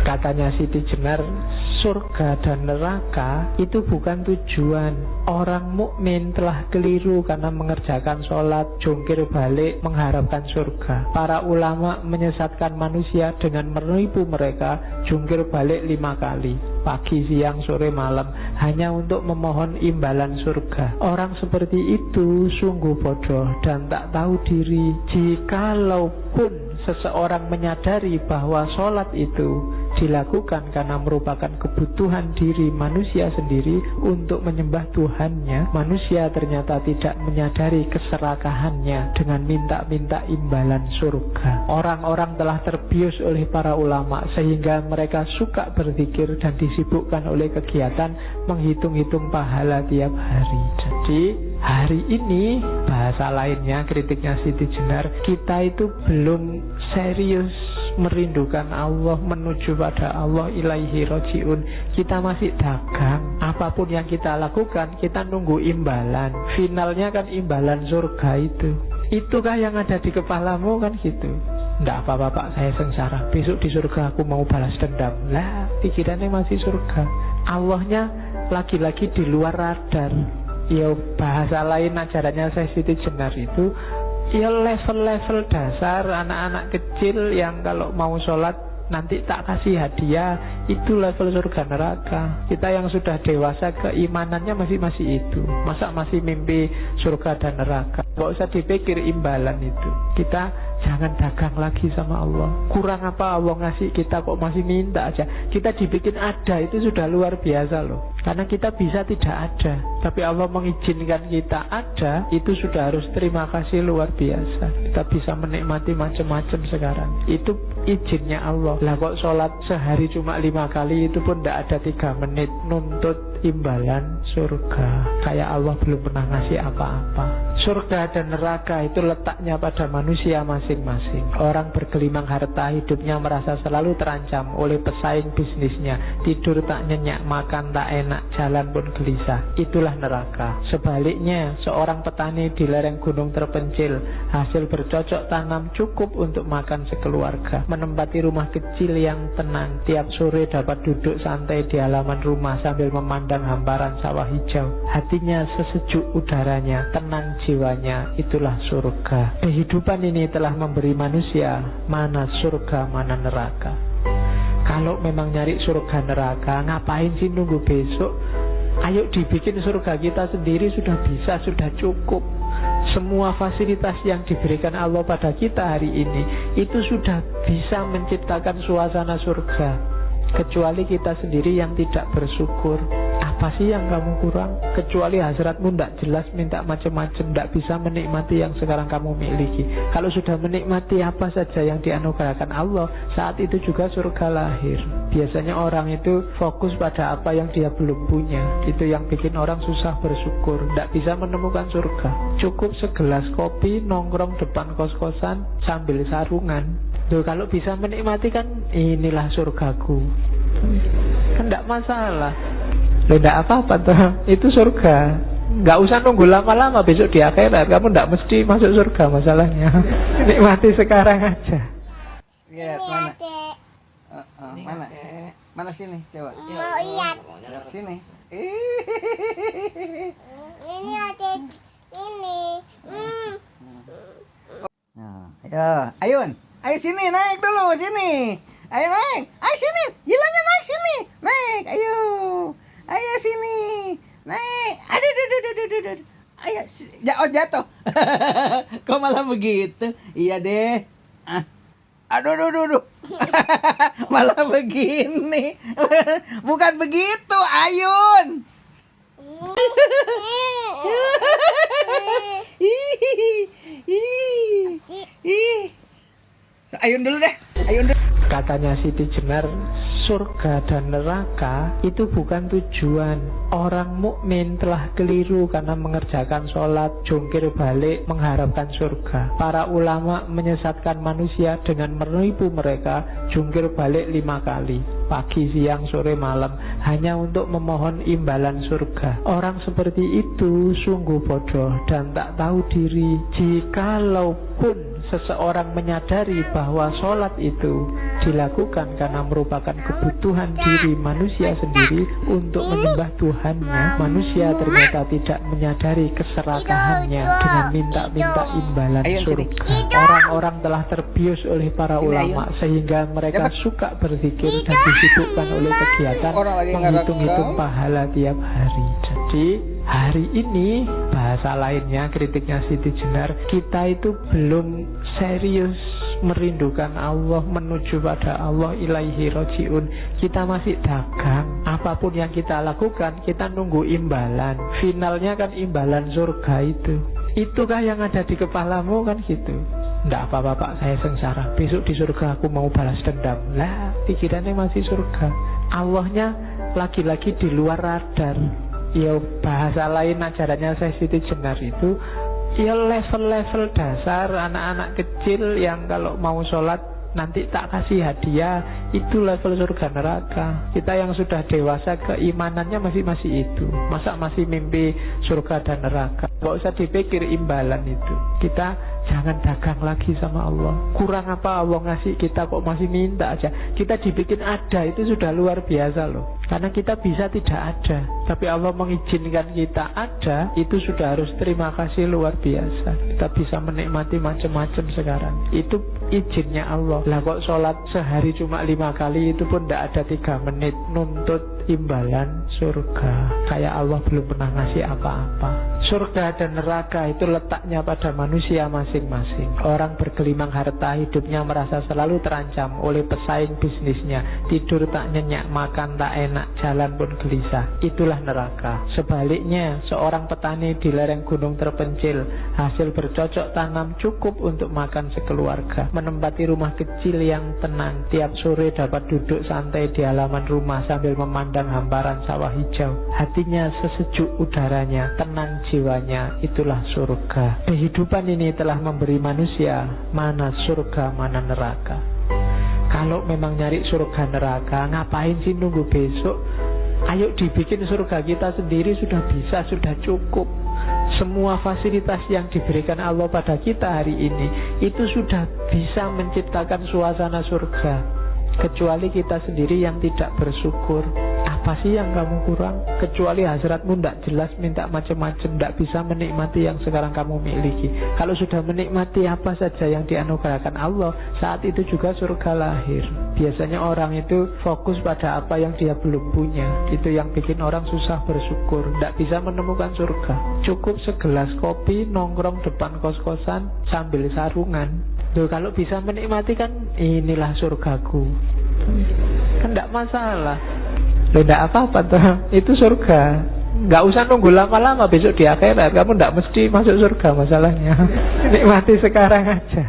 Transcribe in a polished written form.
Katanya Siti Jenar, surga dan neraka itu bukan tujuan. Orang mukmin telah keliru karena mengerjakan sholat, jungkir balik mengharapkan surga. Para ulama menyesatkan manusia dengan menipu mereka jungkir balik 5 kali, pagi, siang, sore, malam, hanya untuk memohon imbalan surga. Orang seperti itu sungguh bodoh dan tak tahu diri. Jikalaupun seseorang menyadari bahwa sholat itu dilakukan karena merupakan kebutuhan diri manusia sendiri untuk menyembah Tuhannya, manusia ternyata tidak menyadari keserakahannya dengan minta-minta imbalan surga. Orang-orang telah terbius oleh para ulama sehingga mereka suka berzikir dan disibukkan oleh kegiatan menghitung-hitung pahala tiap hari. Jadi hari ini, bahasa lainnya, kritiknya Siti Jenar, kita itu belum serius merindukan Allah, menuju pada Allah, ilaihi rojiun. Kita masih dagang. Apapun yang kita lakukan, kita nunggu imbalan. Finalnya kan imbalan surga itu. Itukah yang ada di kepalamu kan gitu? Nggak apa-apa Pak, saya sengsara, besok di surga aku mau balas dendam. Lah, pikirannya masih surga. Allahnya lagi-lagi di luar radar. Ya, bahasa lain ajarannya saya Siti Jenar itu, ya level-level dasar anak-anak kecil yang kalau mau sholat nanti tak kasih hadiah, itu level surga neraka. Kita yang sudah dewasa keimanannya masih itu. Masa masih mimpi surga dan neraka? Gak usah dipikir imbalan itu. Kita jangan dagang lagi sama Allah. Kurang apa Allah ngasih kita kok masih minta aja. Kita dibikin ada itu sudah luar biasa loh. Karena kita bisa tidak ada, tapi Allah mengizinkan kita ada, itu sudah harus terima kasih luar biasa. Kita bisa menikmati macam-macam sekarang. Itu izinnya Allah. Lah kok sholat sehari cuma 5 kali, itu pun tidak ada 3 menit nuntut imbalan surga. Kayak Allah belum pernah ngasih apa-apa. Surga dan neraka itu letaknya pada manusia masing-masing. Orang bergelimang harta, hidupnya merasa selalu terancam oleh pesaing bisnisnya. Tidur tak nyenyak, makan tak enak, jalan pun gelisah. Itulah neraka. Sebaliknya, seorang petani di lereng gunung terpencil, hasil bercocok tanam cukup untuk makan sekeluarga, menempati rumah kecil yang tenang, tiap sore dapat duduk santai di halaman rumah sambil memandang hamparan sawah hijau. Hatinya sesejuk udaranya, tenang jiwanya. Itulah surga. Kehidupan ini telah memberi manusia mana surga, mana neraka. Kalau memang nyari surga neraka, ngapain sih nunggu besok? Ayo dibikin surga kita sendiri, sudah bisa, sudah cukup. Semua fasilitas yang diberikan Allah pada kita hari ini itu sudah bisa menciptakan suasana surga. Kecuali kita sendiri yang tidak bersyukur. Apa sih yang kamu kurang? Kecuali hasratmu tidak jelas, minta macam-macam, tidak bisa menikmati yang sekarang kamu miliki. Kalau sudah menikmati apa saja yang dianugerahkan Allah, saat itu juga surga lahir. Biasanya orang itu fokus pada apa yang dia belum punya. Itu yang bikin orang susah bersyukur, tidak bisa menemukan surga. Cukup segelas kopi, nongkrong depan kos-kosan sambil sarungan. Tuh, kalau bisa menikmati kan inilah surgaku, kan tidak masalah. Tidak apa-apa tuh, itu surga. Nggak usah nunggu lama-lama, besok di akhirat kamu tidak mesti masuk surga masalahnya. Nikmati sekarang aja. Lihat mana? Mana? Mana sini coba. Mau lihat. Sini. Ini ada ini. Nah, ayo, Ayun. Ayo sini, naik dulu sini. Ayo naik. Ayo sini. Gilanya naik sini. Naik, ayo. Ayo sini. Naik. Aduh, aduh. Ayo, jatuh. Kok malah begitu? Iya deh. Aduh. Malah begini. Bukan begitu, Ayun. Ayun dulu deh. Katanya Siti Jenar, surga dan neraka itu bukan tujuan. Orang mukmin telah keliru karena mengerjakan sholat, jungkir balik mengharapkan surga. Para ulama menyesatkan manusia dengan menipu mereka jungkir balik 5 kali, pagi, siang, sore, malam, hanya untuk memohon imbalan surga. Orang seperti itu sungguh bodoh dan tak tahu diri. Jikalaupun seseorang menyadari bahwa sholat itu dilakukan karena merupakan kebutuhan diri manusia sendiri untuk menyembah Tuhannya, manusia ternyata tidak menyadari keserakahannya dengan minta-minta imbalan surga. Orang-orang telah terbius oleh para ulama sehingga mereka suka berzikir dan disibukkan oleh kegiatan menghitung-hitung pahala tiap hari. Jadi hari ini, bahasa lainnya, kritiknya Siti Jenar, kita itu belum serius merindukan Allah, menuju pada Allah, ilaihi rojiun. Kita masih dagang. Apapun yang kita lakukan, kita nunggu imbalan. Finalnya kan imbalan surga itu. Itukah yang ada di kepalamu kan gitu? Nggak apa-apa Pak, saya sengsara, besok di surga aku mau balas dendam. Lah, pikirannya masih surga. Allahnya lagi-lagi di luar radar. Ya bahasa lain ajarannya saya Siti Jenar itu ya level-level dasar anak-anak kecil yang kalau mau sholat nanti tak kasih hadiah, itu level surga neraka. Kita yang sudah dewasa keimanannya masih itu. Masa masih mimpi surga dan neraka? Gak usah dipikir imbalan itu. Kita jangan dagang lagi sama Allah. Kurang apa Allah ngasih kita kok masih minta aja. Kita dibikin ada itu sudah luar biasa loh. Karena kita bisa tidak ada, tapi Allah mengizinkan kita ada, itu sudah harus terima kasih luar biasa. Kita bisa menikmati macam-macam sekarang. Itu izinnya Allah. Lah kok sholat sehari cuma 5 kali itu pun tidak ada 3 menit nuntut imbalan surga. Kayak Allah belum pernah ngasih apa-apa. Surga dan neraka itu letaknya pada manusia masing-masing. Orang bergelimang harta, hidupnya merasa selalu terancam oleh pesaing bisnisnya. Tidur tak nyenyak, makan tak enak, jalan pun gelisah. Itulah neraka. Sebaliknya, seorang petani di lereng gunung terpencil, hasil bercocok tanam cukup untuk makan sekeluarga, menempati rumah kecil yang tenang. Tiap sore dapat duduk santai di halaman rumah sambil memandang hamparan sawah hijau. Hatinya sesejuk udaranya, tenang jiwanya. Itulah surga. Kehidupan ini telah memberi manusia mana surga, mana neraka. Kalau memang nyari surga neraka, ngapain sih nunggu besok? Ayo dibikin surga kita sendiri, sudah bisa, sudah cukup. Semua fasilitas yang diberikan Allah pada kita hari ini itu sudah bisa menciptakan suasana surga. Kecuali kita sendiri yang tidak bersyukur. Apa sih yang kamu kurang? Kecuali hasratmu tidak jelas, minta macam-macam, tidak bisa menikmati yang sekarang kamu miliki. Kalau sudah menikmati apa saja yang dianugerahkan Allah, saat itu juga surga lahir. Biasanya orang itu fokus pada apa yang dia belum punya. Itu yang bikin orang susah bersyukur, tidak bisa menemukan surga. Cukup segelas kopi, nongkrong depan kos-kosan sambil sarungan. Loh, kalau bisa menikmati kan inilah surgaku, kan tidak masalah. Loh, tidak apa-apa tuh, itu surga. Nggak usah nunggu lama-lama besok di akhirat. Kamu tidak mesti masuk surga masalahnya. Nikmati sekarang aja.